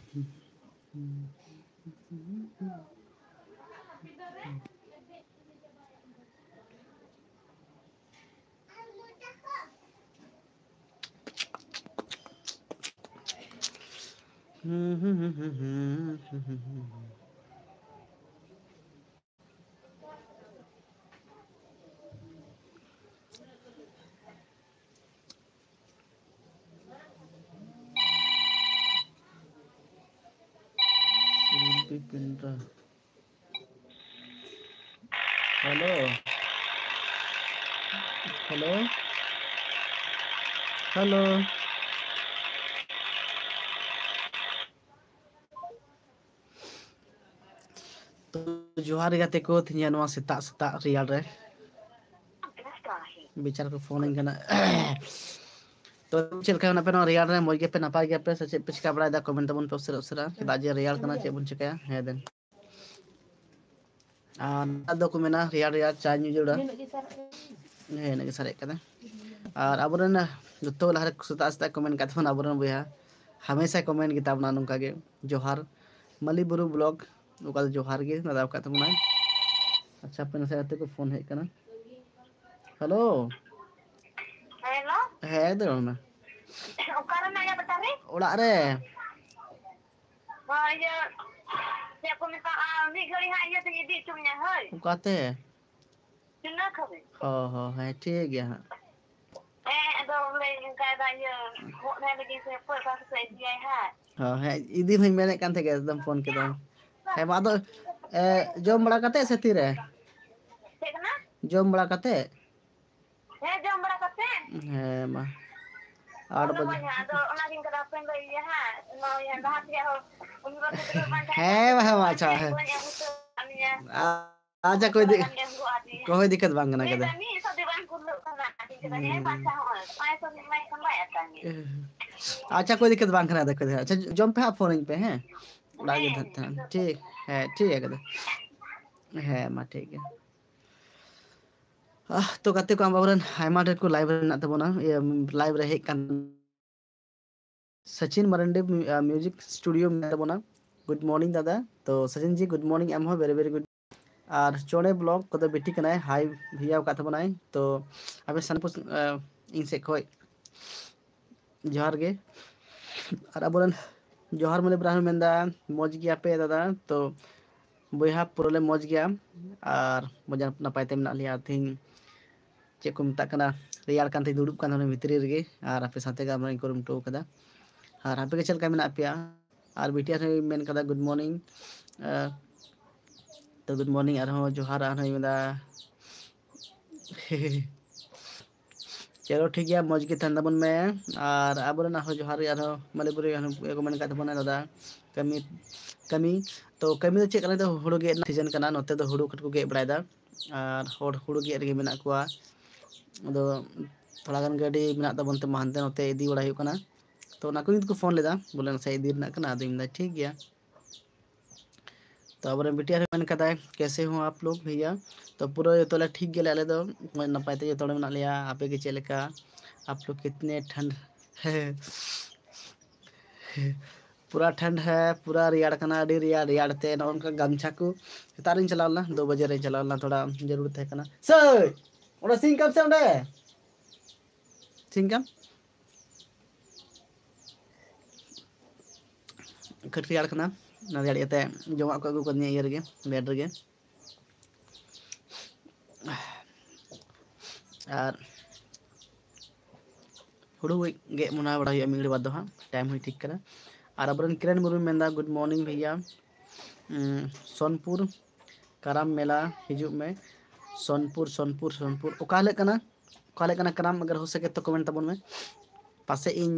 hello hello hello तो जोहार गाते को थिया नवा सेता सेता रियाल रे बिचार को फोन करना तो चलका ना पे ना रियाल रे मोज पे नपाय गया पे सचे पे चिका बड़ा दा कमेंट तबन पे उसरा उसरा के दाजे रियाल करना चे बन चिका है देन दो को मेना रियाल रियाल चा न्यू जोड़ा है ना के सारे कदा और अबरन जतो लहर सेता सेता कमेंट कातबन अबरन बुया हमेशा कमेंट किताबना नुका गे जोहार मलीबुरु ब्लॉग ओका जोहार गे दादा का तबना अच्छा पे नसे आते को फोन है कना हेलो हेलो है दो ना ओका ना या बता रे ओड़ा रे हां ये से को मेता मी घड़ी हा ये ते इदी चुमया हय ओकाते चुना खबे हो है ठीक है दो ले का दा ये हो ने लगी से पर का से दिया है हां है इदी भई मेने कान थे एकदम फोन के दम है मा दो जम बड़ा कते से तीरे केना जम बड़ा कते है जम बड़ा कते है मा 8 बजे आदो ओना दिन का पेन ले ये है नो ये बात के हो उन लोग के बन है वह अच्छा है अच्छा कोई दिक्कत बांग ना कदे अच्छा कोई दिक्कत बांग ना देखो अच्छा जम पे फोन पे हैं उड़ा के धरते ठीक है कदे है मा ठीक है तो कते को आमबरन आयमा ढेर को लाइव रे ना तबना लाइव रे हेक कान सचिन मरंडे म्यूजिक स्टूडियो में तबना गुड मॉर्निंग दादा तो Sachin ji good morning M हो वेरी वेरी गुड और चोड़े ब्लॉग को तो बेटी कनाय हाई भैया का तबनाय तो अबे सनपुस इन से खोय जोहार गे और अबरन जोहार मले इब्राहिम मेंदा मौज गया पे दादा तो बोहा पुरले मौज गया और मजा नपाय ते मेना लिया थिंग चे को मता कना रियाल कांते दुड़ुब कान भितरी रे और आपे साथे गामरा को रुमटो कदा और आपे के चल का मेना पिया और बिटिया रे मेन कदा गुड मॉर्निंग तो गुड मॉर्निंग और हो जोहार आन मेदा चलो ठीक है मौज के तंदबन में और अब ना हो जोहार यार मलेबुरी को मन का तबना दादा कमी कमी तो कमी चेक कना तो हुड़ू गे सीजन कना नोते तो हुड़ू कट को गे बड़ायदा और हुड़ू गे रे मेना कुआ अदो थोड़ा गन गाड़ी मेना तबन ते मानते नोते इदी बड़ा हुकना तो ना को फोन लेदा बोले से इदी ना कना आदमी ठीक गया तो अब बिटिया मन कदा कैसे हो आप लोग भैया तो पूरा ये तो ठीक गया ले दो नपायते जो तोड़े मना लिया आपे के चलेका आप लोग कितने ठंड है पूरा ठंड है पूरा रियाड़ कना अड़ी रियाड़ते न उनका गमछा को तारिन चलावना 2 बजे रे चलावना थोड़ा जरूरत है कना सर ओड़ा सिंह कब से ओंडे सिंह कम खटरियाड़ कना ना रियाड़ते जमा को अगु कन्या ये रे बेड रे और हुड़ू गे मुना बड़ा हुआ मिगड़ी बाद हाँ टाइम हुई ठीक करा और अब किरण मुर्मू मेंदा गुड मॉर्निंग भैया सोनपुर कराम मेला हिजू में सोनपुर सोनपुर सोनपुर ओकाले कना कराम अगर हो सके तो कमेंट तबन में पासे इन